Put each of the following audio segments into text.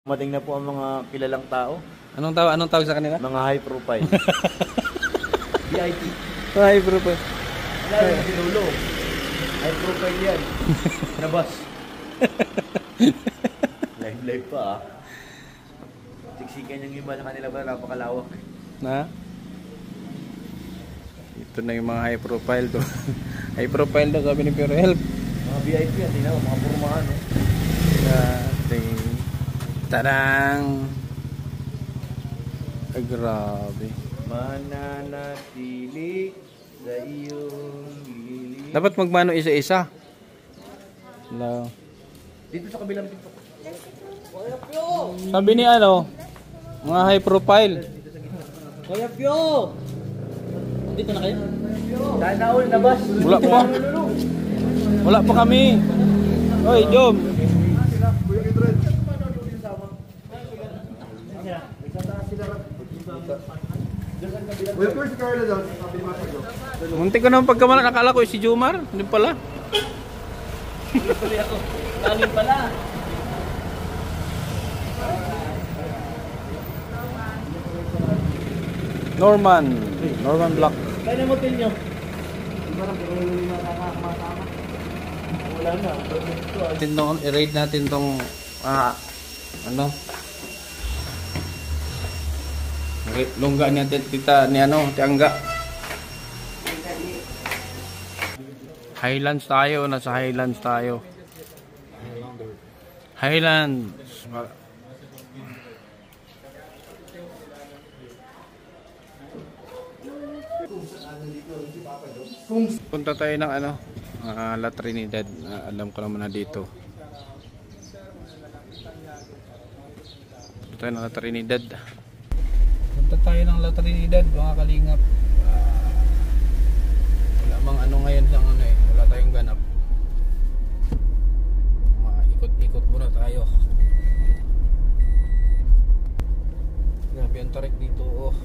Mating na po ang mga kilalang tao. Anong tawag sa kanila? Mga high profile. VIP. High profile. Wala rin si Lolo. High profile yan. Nabas. Live pa ah. Siksikan yung iba sa kanila ba napakalawak eh. Na? Ito na yung mga high profile to. High profile daw sabi ni Pero Help. Mga VIP yan, tingnan mo, mga purmahan eh. Tadang! Ay grabe. Mananatili sa iyong lilim. Dapat magmano isa-isa. No. Dito sa kabilang pinto. Sabi ni mga high profile. Kuya Pio! Dito na kayo? Sana all nabas. Wala pa. Wala pa kami. Oy, Jom. Muntik ko naman pagkamala, nakala ko si Jomar. Hindi pala. Tuloy ako. Galing pala. Norman Black. Kaya na motel nyo? Wala na. I-rate natin tong lungga niya tita ni Tiangga. Highlands tayo, nasa Highlands tayo. Highlands. Punta tayo ng La Trinidad. Alam ko naman na dito. Punta tayo ng La Trinidad. Punta tayo ng La Trinidad, mga kalingap. Wala mang ngayon sa wala tayong ganap. Ikot-ikot muna tayo. Grabe ang tarik dito, oh.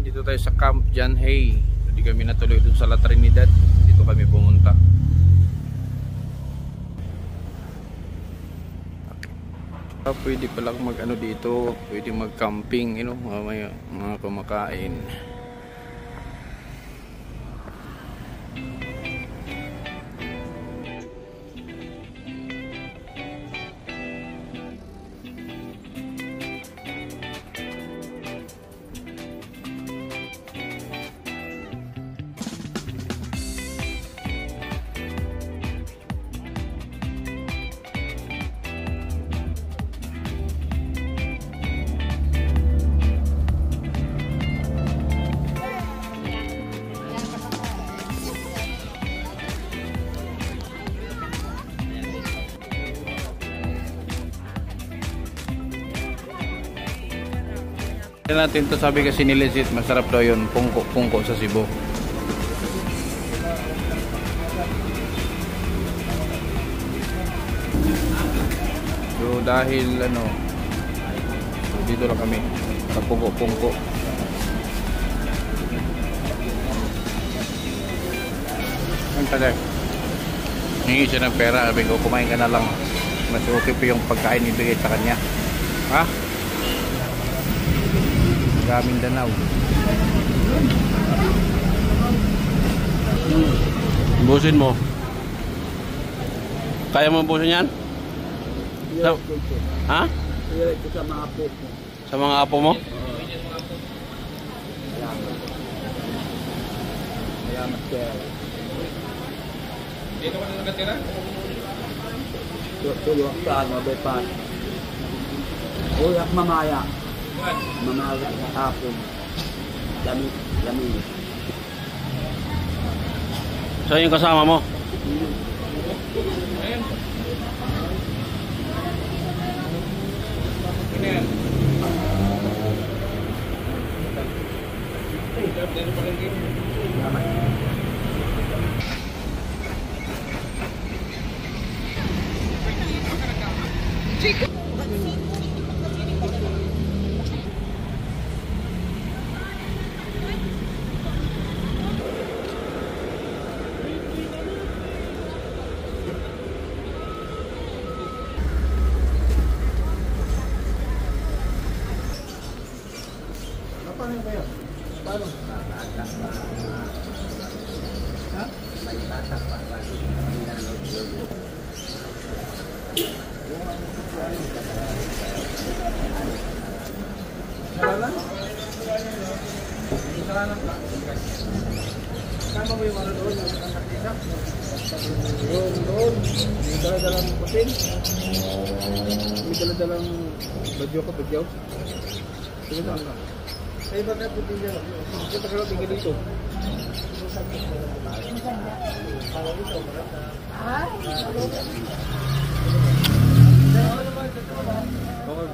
Dito tayo sa Camp John Hay. Hindi kami natuloy dun sa La Trinidad. Dito kami pumunta. Pwede palang dito. Pwede mag-camping, mga kumakain. Natin to, sabi kasi ni Lizit, masarap daw yun, pungko sa Cebu. So dahil dito lang kami. Kapungko-pungko. Ang tagal. Hingi siya ng pera. Sabi ko, kumain ka na lang. Mas okay pa yung pagkain ibigay sa kanya. Ha? Gaming Danau. Busin mo. Kaya mo busin yan? Ha? Sa mga apo mo. Sa mga apo mo? Salamat sir. Dito ka na nakatira? Tulog sa ano, bepan. Uyak mamaya. Mamaya sa hapon. Lami. Saan yung kasama mo? Kama mo yung ano doon, yung kantina? Doon. May dala-dalang putin. May dala-dalang badyaw. Sige saan ka? Sa iba na putin dyan. Kita ka lang tingin dito.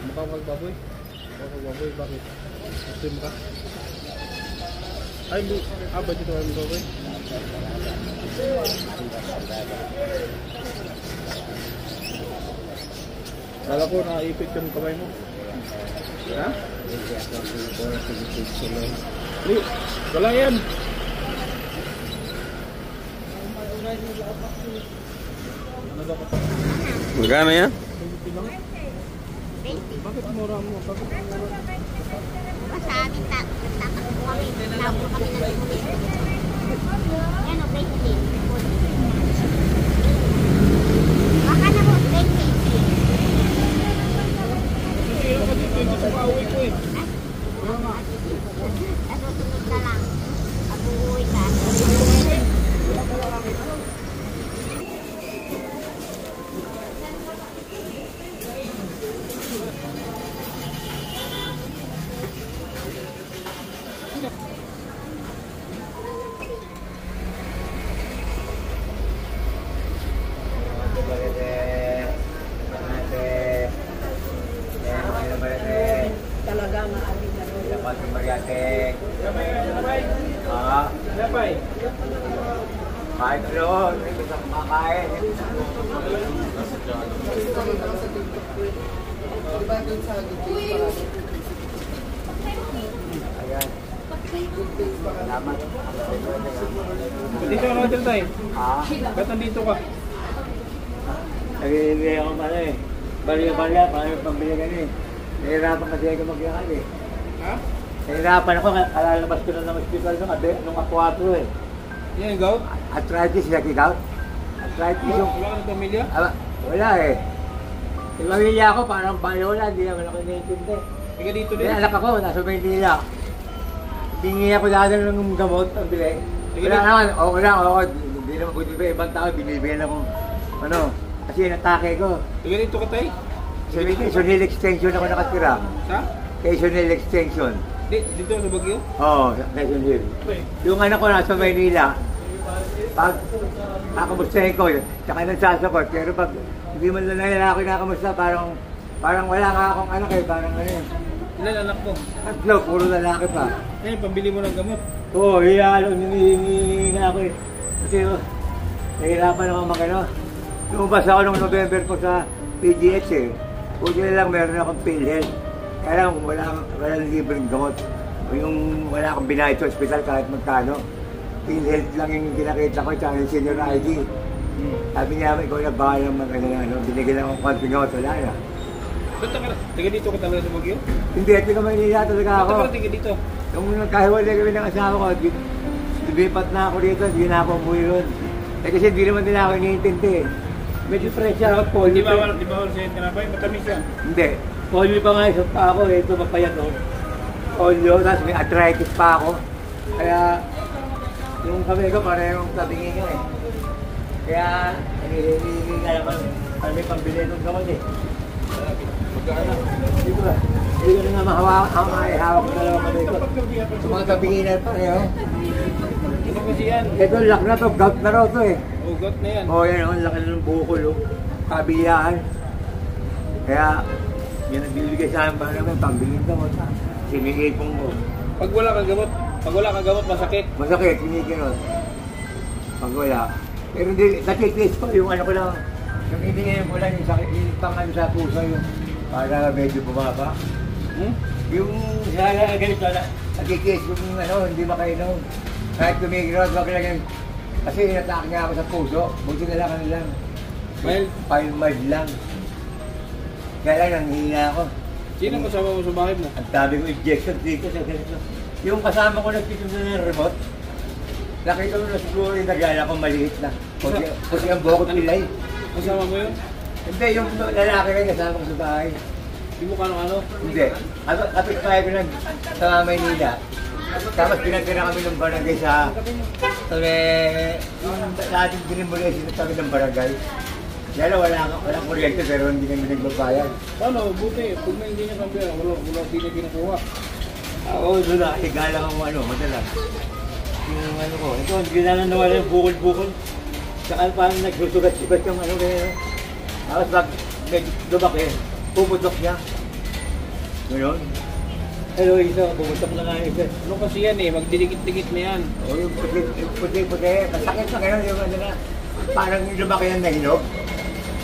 Mukhang magbaboy. Bakit? Gusto mo ka? Ay, ba dito ang baboy? Kala ko naipit yung kamay mo. Ha? Wala yan. Magkano yan? Bakit mura mo? Masabi tatakbo kami, nabro kami ng tubig. Yan o, 20. Baka na mo, 20. Hindi ako dito sa pauwi ko eh. Nasusunod na lang. Abuhay ka. Talaga maaari na rin. Dapat yung mariate. Kahit doon, hindi ka kumakain. Ayan. Salamat. Dito ka naman tayo. Ha? Ba't nandito ka? Nag-iibig ako pala eh. Baliya-baliya, para yung pambili ka eh. Nahirapan kasi ako magyakal eh. Ha? Nahirapan ako, kalalabas ko na ng hospital nung ako eh. Yan yung gout? Arthritis, lucky gout. Arthritis yung... Wala ka ng pamilya? Wala eh. Yung pamilya ako, parang bayola, hindi naman ako naiintindi. Ika dito din? Yung anak ako, nasa Maynila. Hingi ako dati ng gamot, ang bili. Wala naman, okay lang, okay. Hindi naman buti ba ibang tao, binibigyan akong ano, kasi natake ko. Ika dito ka tayo? Sa Quezon Hill Extension ako nakatira. Sa? Quezon Hill Extension. Dito sa Baguio? Oo, Quezon Hill. Yung anak ko nasa Maynila, pag kakamustahin ko, tsaka nagsasapot. Pero pag hindi man lang ako nakamusta, parang wala ka akong anak eh, parang ano yun. Ilan anak mo? Tatlo, puro lalaki pa. Eh, pambili mo ng gamot. Oo, hinihingi nga ako eh. Kasi nahirapan ako mag-ano. Lumabas ako noong November ko sa PGH eh. Buti na lang meron akong PhilHealth. Kaya lang, walang libreng gamot. O yung wala akong binayad sa ospital kahit magkano. PhilHealth lang yung kinakita ko, tsaka yung senior ID. Sabi niya, ikaw na bahala ano, binigyan lang akong konting gamot, wala na. Ba't taga dito ka talaga sa Baguio? Hindi, ito ka Maynila talaga ako. Ba't taga dito? Nung nagkahiwalay kami ng asawa ko, lumipat na ako dito, hindi na ako umuwi ron. Eh kasi hindi naman nila ako iniintindi eh. Medyo fresh ako, polio. Di ba wala sa'yo tinapay? Matamis yan. Hindi. Polio pa nga isang pa ako eh, ito mapayat o. Polio, tapos may arthritis pa ako. Kaya, yung kamay ko parehong tabingin nyo eh. Kaya, hindi nga naman, may pambili ng gamot eh. Magkano? Hindi ko ba? Hindi ko na nga mahawak ko dalawang kamay ko. Sa mga tabinginan pareho. Ano kasi yan? Ito, lock na to, gout na raw to eh. Ugot na yan. Oo, yan, ang laki na ng bukol, oh. Kabilaan. Kaya, yan ang bibigay sa akin para naman, pambilin ka mo. Sinigipong mo. Pag wala kang gamot, masakit. Masakit, sinikinot. Pag wala. Pero hindi, na-checklist ko yung ano ko lang, yung hiningin ko lang yung sakit, yung pangan sa puso yung para medyo bumaba. Yung ganito, na-checklist ko yung ano, hindi makainom. Kahit kumigirot, wag lang yung, kasi inatak niya ako sa puso, buti na lang ano lang. Mild lang. Kaya lang, nanghihina ako. Sino kasama mo sa bahay mo? Ang tabi ko, injection dito sa ganito. Yung kasama ko nagtitinda ng remote, nakita mo na siguro yung nagala ko maliit na. Kasi ang bukod nila eh. Kasama mo yun? Hindi, yung lalaki rin kasama ko sa bahay. Di mo ano? Hindi. Kapit tayo ko sa Maynila. Tapos pinagkira kami ng barangay sa ating dinimulation na kami ng barangay. Kaya walang kuryente pero hindi kami nagbabayad. Paano? Buti. Pag may hindi niya kambira, wala hindi niya kinukuha. Oo, doon na. Igala kong madalas. Yung ano ko. Ito, hindi na nawala yung bukol-bukol. Saka parang nagsusugat-sugat yung ano kaya. Tapos pag lumaki, puputok niya. Gano'n. Hello, isa, puputok na nga isa. Ano kasi yan eh, magdidikit-dikit na yan. Oo, yung puti-puti. Masakit na gano'n yung ano na. Parang yung lumaki yan na hinog.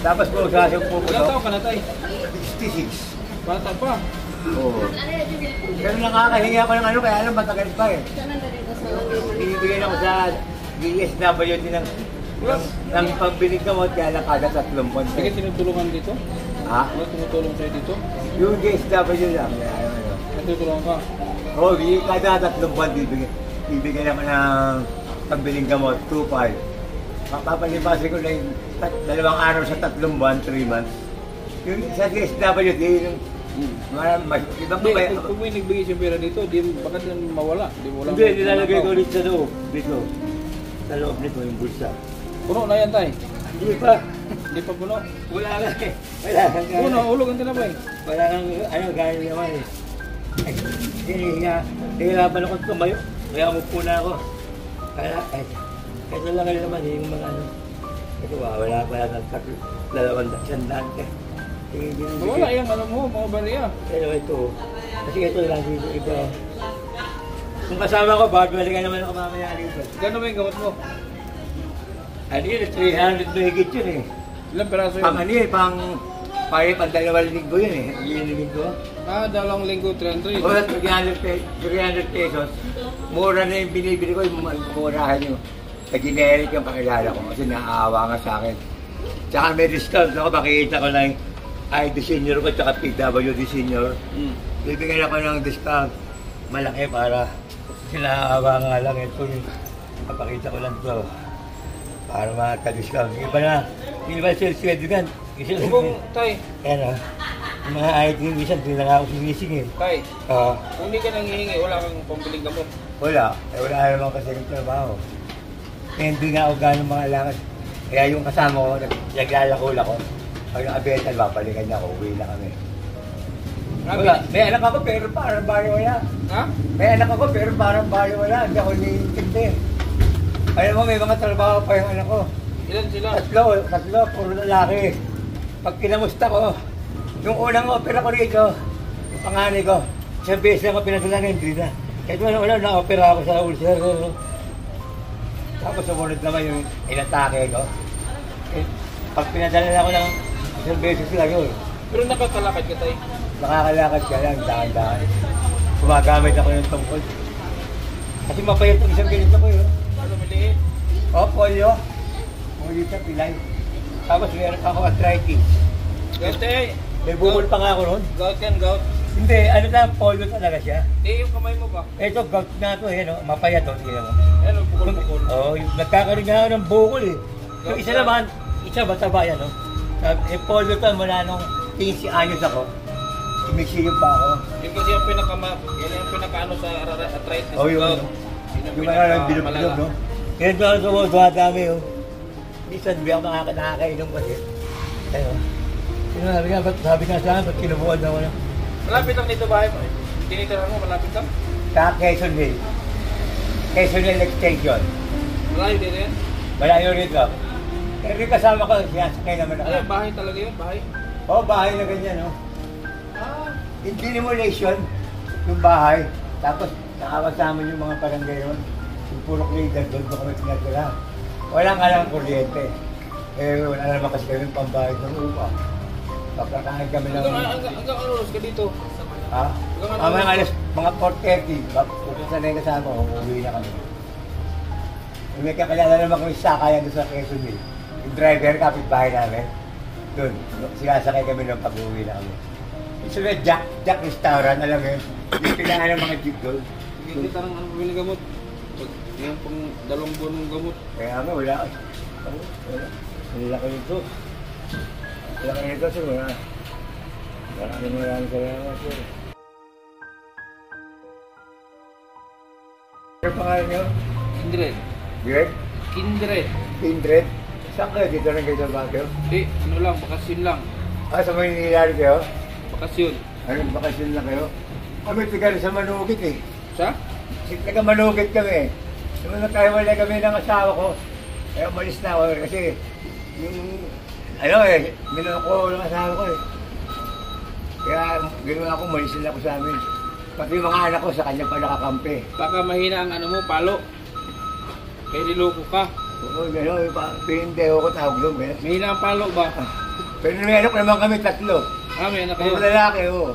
Tapos po sa yung puputok. Ilang taon ka na tayo? 66. Bata pa. Oo. Pero nakakahinga ko ng ano, kaya alam matagal pa eh. Binibigyan ako sa DSWD ng pagbilig gamot, kaya lang kada 3 buwan. Sige, tinutulungan dito? Ha? Ano tumutulong sa'yo dito? Yung DSWD lang. Natutulungan ka? Oo, kada 3 buwan bibigyan ako ng pagbiling gamot, 2.5. Papapalipasin ko na yung 2 araw sa 3 buwan, 3 months. Yung sa DSWD, ibang Hindi, kung may nagbigay siyang pera dito, baka din mawala. Hindi, nilalagay ko ulit sa loob. Dito. Sa loob nito yung bulsa. Puno na yan, tay. Hindi pa. Hindi pa puno. Wala nga eh. Wala nga. Puno, ulog ang tinapay. Wala nga, gaya naman eh. Hihirapan ako tumayo. Kaya umupo na ako. Kaya, ito lang naman yung mga ano. Ito wala pa yan ng 200 Wala yung ano mo, mga bariya. Pero ito, kasi ito lang dito iba. Kung kasama ko, balikan naman ako mamaya dito. Gano'n ba yung gamot mo? Ano yun, 300 mahigit yun eh. Ilang peraso yun? Pang ano yun, pang 2 linggo yun eh. Ilang linggo. 2 linggo, 300. O, 300 pesos. Mura na yung binibili ko, yung murahan nyo. Sa generic yung pakilala ko kasi naaawa nga sa akin. Tsaka may discount ako, makikita ko lang ID senior ko tsaka PWD senior. Bibigyan ako ng discount. Malaki para sinaawa nga lang. Ito yung kapakita ko lang ito. Para makaka-discount. Iba sales pwede gan. Kung, tay. Yan o. Yung mga ID minsan, hindi na nga ako sinising eh. Tay, kung hindi ka nanghihingi, wala kang pambiling gamot. Wala. Wala naman kasi ng trabaho. Hindi nga ako gano'ng mga langas. Kaya yung kasama ko, naglalako-lako. Pag nakabetal, babalikan niya ako, uwi na kami. Wala. May anak ako pero parang baliwala. Ha? May anak ako pero parang baliwala. Hindi ako naiintindi. Alam mo, may mga trabaho pa yung anak ko. Ilan sila? Tatlo, puro lalaki. Pag kinamusta ko, yung unang opera ko rito, yung panganay ko, 1 beses lang ako pinadala ng Indrina. Kahit wala, na-opera ako sa ulcer. Tapos sumunod naman yung inatake ko. Pag pinadala na ako ng 1 beses lang yun, Pero nakakalakad ka tayo. Nakakalakad ka lang, dahan-dahan. Gumagamit ako ng tungkol. Kasi mapayat ang isang ganito ko yun. Ano maliit? Oh, polio. Polio sa pilay. Tapos meron ako arthritis. Gout eh. May bukol pa nga ako noon. Gout yan, gout. Hindi, ano lang, polio talaga siya. Yung kamay mo ba? Ito, gout na ito eh, no? Mapayat o, tingnan mo. Ano, bukol-bukol. Oo, nagkakaroon nga ako ng bukol eh. Yung isa naman, isa mataba yan, no? Polio to, mula nung 15 anyos ako. Sumisilip pa ako. Yung kasi yung pinaka-ano sa arthritis. Oh, yun. Gout. Yung mga lang bilog-bilog, no? Kaya doon ako dumadami, oh. Minsan, hindi ako nakakainom kasi. Ayun. Sabi nga sa akin, ba't kinubuhan ako na? Malapit lang dito bahay mo. Tinitira mo, malapit lang? Sa Quezon Hill. Quezon Hill Extension. Malayo din yan? Malayo rito. Pero yung kasama ko, sinasakay naman ako. Ano, bahay talaga yun, bahay? Oo, bahay na ganyan, no? Hindi demolition, yung bahay. Tapos, nakakasama yung mga barangay yun. Yung puro leader, doon ko kami pinatira. Walang alam kuryente. Eh, wala naman kasi kami pambayad ng upa. Pagkakain kami ng... Hanggang ano oras ka dito? Ha? Mga alas, mga 4:30. Pupunta na yung kasama ko, uuwi na kami. May kakilala naman kami sakayan doon sa Quezon Hill. Yung driver, kapitbahay namin. Doon, sinasakay kami ng pag-uwi na kami. It's a Jack Restaurant, alam mo yun. Yung kailangan ng mga jeep doon. Hindi tarang ano bumili gamot. Yan pang 2 buwan ng gamot. Kaya nga, wala. Wala ko nito. Wala ko nito, sir. Maraming salamat, sir. Ano pangalan niyo? Kindred. Greg? Kindred. Kindred? Saan kayo? Dito lang kayo sa Baguio? Ano lang, bakasyon lang. Ah, sa Maynila kayo? Bakasyon. Anong bakasyon lang kayo? Kami tiga sa Manukit eh. Sa? Taga Manukit kami. Nung nagkaiwalay kami ng asawa ko, eh umalis na ako kasi yung ano eh, minoko ng asawa ko eh. Kaya ginawa ko, umalis na ako sa amin. Pati yung mga anak ko sa kanya pa nakakampi. Baka mahina ang ano mo, palo. Kaya niloko ka. Oo, gano'n, pinindeo ko tawag doon. Mahina ang palo ba? Pero may anak naman kami 3. May anak kayo. Puro lalaki, oo.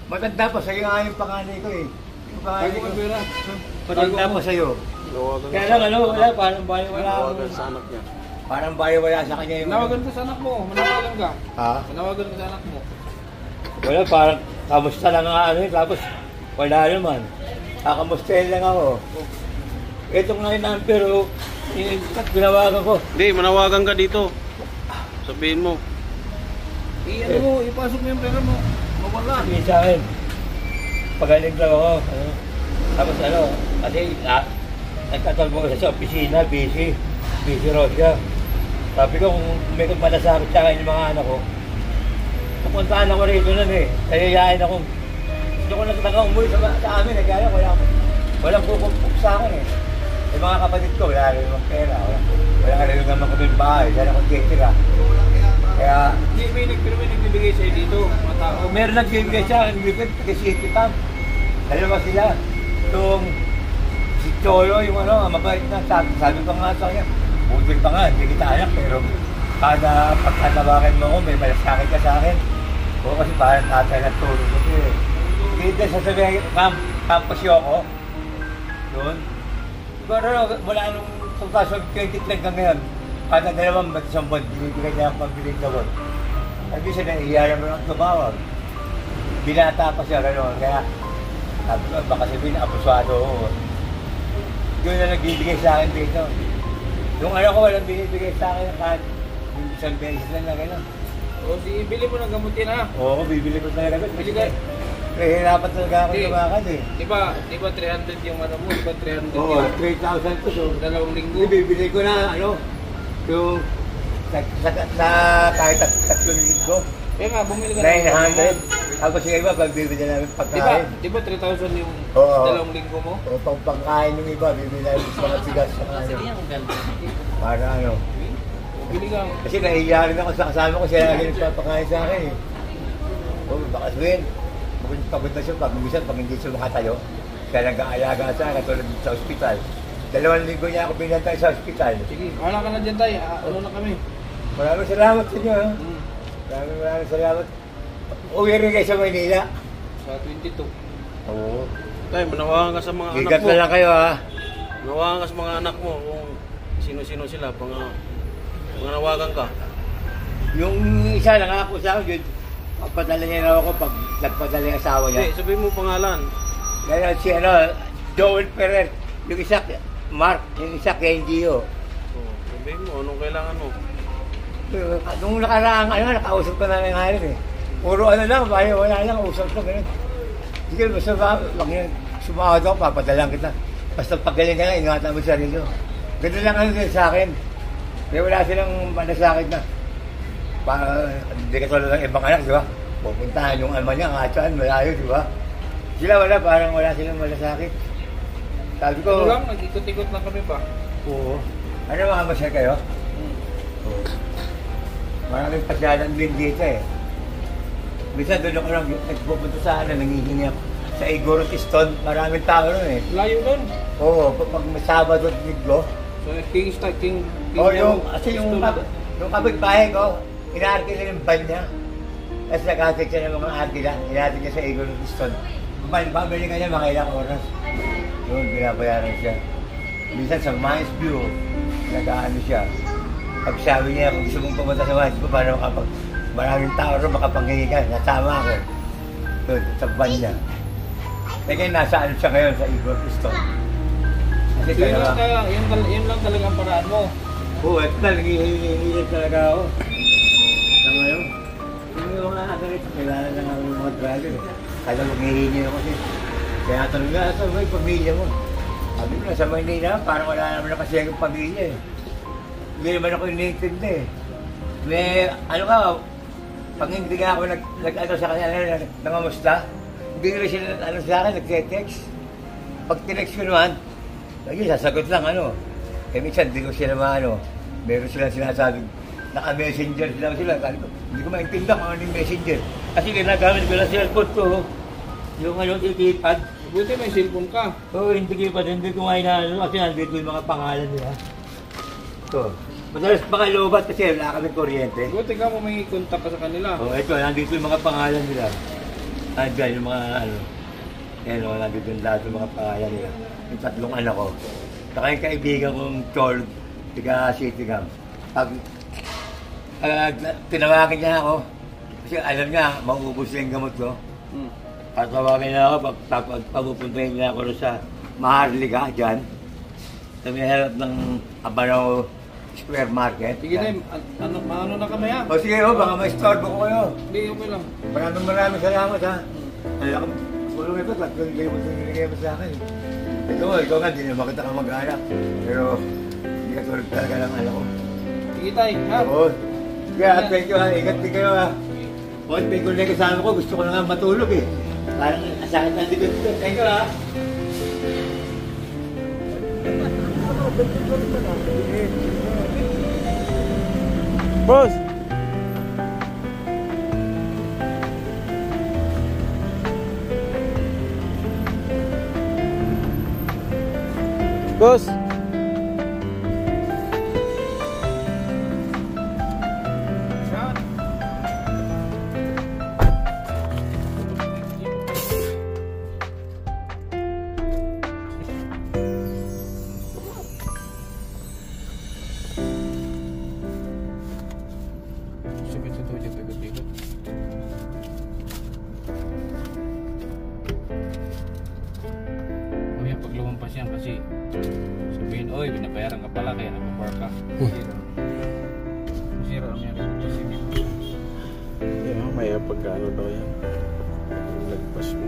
Matanda pa sa'yo nga yung panganay ko eh. Yung panganay Bago ko. ka pera. Matanda pa sa'yo. Kaya lang ano, wala, parang bayo wala. sa anak niya. Parang bayo wala sa kanya yung... Manawagan ka sa anak mo. Manawagan ka. Ha? Manawagan ka sa anak mo. Wala, parang kamusta lang nga ano eh, tapos wala naman. Kakamustahin lang ako. Ito nga yung number, ginawagan ko. Hindi, manawagan ka dito. Sabihin mo. Ano mo, ipasok mo yung pera mo. Mawala. Sabi sa akin, pagaling lang ako. Ano. Tapos ano, kasi nagtatalbo ko sa opisina, busy raw siya. Sabi ko, kung may malasakit sa akin yung mga anak ko, pupuntaan ako rito nun eh. Kayayain ako. Gusto ko nagtataka umuwi sa amin, kaya walang kukumpok sa akin eh. Yung mga kapatid ko, wala rin naman pera. Wala rin naman kami yung bahay, wala akong titira. Kaya... Pero may nagbibigay sa'yo dito, mga tao. Meron nagbibigay sa akin, kasi City Pump. Dalawa sila. Itong si Cholo, yung ano, mabait na. Sabi pa nga sa kanya, butil pa nga, hindi kita anak, pero kada pagkatawakan mo ko, may malasakit ka sa akin. O kasi parang tatay na tulog ko eh. Dito sa sabi, Campus Yoko. Doon. Siguro, mula nung 2023 hanggang ngayon, kada dalawang isang buwan, binibigay niya ang pambiling gawon. Sabi siya, naiiyaran mo lang tumawag. Binata pa siya, gano'n. Kaya, sabi ko, baka sabihin, abusado ako. Yun na nagbibigay sa akin dito. Yung ano ko, walang binibigay sa akin kahit isang beses lang na gano'n. O, bili mo ng gamutin ha. Oo, bibili ko na gamit. Bili ka. Hirapan talaga ako lumakad eh. Di ba 300 yung ano mo? Di ba 300 Oo, yung 3,000 to. So, 2 linggo? bibili ko na, ano, yung sa kahit 3 linggo. Kaya nga, bumili ka ng 900. Tapos yung iba, pagbibili namin pagkain. Di ba 3,000 yung Oo. 2 linggo mo? O pag pagkain yung iba, bibili namin mga bigas sa ano. Para ano. Bili ka. Kasi nahihiya rin ako sa kasama ko, siya lagi nagpapakain sa akin eh. O, baka sabihin, pagod na siya, pag hindi siya makatayo, siya nag-aalaga sa akin, katulad sa ospital. 2 linggo niya ako binantay sa ospital. Sige, wala ka na dyan tayo. Ano na kami? Maraming salamat sa inyo. Ha? Maraming salamat. Uwi rin kayo sa Maynila. Sa 22. Oo. Tay, manawagan ka sa mga anak Bigat mo. na lang kayo ha. Manawagan ka sa mga anak mo kung sino-sino sila. Manawagan ka. Yung isa nangako sa akin, yun, papadala niya raw ako pag nagpadala yung asawa niya. Hindi, sabihin mo pangalan. Kaya si Joel Ferrer, yung isa, Mark, yung isa Kenjio. Oh, sabihin mo, anong kailangan mo? Nung nakaraang nakausap ko na ng ngayon eh. Puro lang, wala lang, usap ko ganun. Sige, basta wag niya sumahod ako, papadalang kita. Basta pagaling ka na, ingatan mo sa sarili mo. Ganun lang din sa akin. Kaya wala silang malasakit na. Hindi ka tulad ng ibang anak, di ba? Pupuntahan yung ama niya, katsaan, malayo, di ba? Sila wala, parang wala silang malasakit. Sabi ko, Ano lang, nag-ikot-ikot lang kami ba? oo. Ano mga masyal kayo? Oo. Maraming pasyalan din dito eh. Minsan doon ako lang nagpupunta sa nangihingi ako. Sa Igor Stone, maraming tao ron eh. Layo nun. Oo, pag may Sabado at Linggo. So, King. Oo, kasi yung kapitbahay ko, inaarki nila yung van niya. Tapos nag-atik siya ng mga arkila, inaarki niya sa Igor Stone. Babalik ka niya mga ilang oras. Doon, binabayaran siya. Minsan sa Mines View, nag-aano siya. Pag sabi niya, kung gusto mong pumunta sa Mines View, para maraming tao rin makapanghingi ka, nasama ako. Doon, sa van niya. Kaya nasa ano siya ngayon sa Igor Stone. Kasi So, yun lang talaga ang paraan mo. oo, ito na, nangihilip talaga ako. Sa ngayon, yung mga akalit, kailangan lang ako ng mga driver. Kaya maghihingi ako kasi. Kaya tanong nga, ito ba yung pamilya mo? Sabi ko na, sa Maynila, parang wala naman na kasi yung pamilya eh. Hindi naman ako iniintindi eh. May, ano ka, pag hindi nga ako nag-ano sa kanila, nangamusta, hindi rin sila ano sa akin, nag-text. Pag tinext ko naman, lagi sasagot lang ano. Eh minsan hindi ko sila maano. Meron silang sinasabi, naka-messenger sila. Hindi ko maintindihan kung ano yung messenger. Kasi ginagamit ko lang cellphone ko. Yung ano, yung keypad. Buti may cellphone ka. Oo, hindi keypad. Hindi ko nga inaano kasi nandito yung mga pangalan nila. Ito. Madalas pakalobat kasi wala kami kuryente. Buti ka mo may contact ka sa kanila. Oo, ito. Nandito yung mga pangalan nila. Nandiyan yung mga ano. Yan o, nandito yung lahat yung mga pangalan nila. Yung tatlong anak ko. Saka yung kaibigan kong Chol, tiga City Camp. Pag tinawagan niya ako, kasi alam niya, mauubos na yung gamot ko. Patawagin niya ako, papupuntahin niya ako sa Maharlika, dyan. Sa may harap ng Abanaw Square Market. Sige na, ano na kami ha? O sige, baka ma-istorbo ko kayo. Hindi, okay lang. Maraming salamat ha. Alam ko, tulong ito, tatlong kayo mo sinigay mo sa akin. Ikaw nga, di naman kita ka mag-anak. Pero, hindi ka tulog talaga ng anak ko. Sige tayo, ha? Oo. Kaya, thank you ha. Ingat din kayo ha. Bakit may kulay kasama ko, gusto ko na nga matulog eh. Parang asakit na dito. Thank you ha. Boss! Boss! Sakit sa tuwa dyan, tagot-ikot. Mamaya pag lumampas yan kasi sabihin, oy, binabayaran ka pala kaya nagpapark ka. Zero ang yan. Yeah, may pagkano daw yan. Lagpas mo.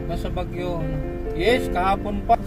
Nasa Bagyo. Yes, kahapon pa.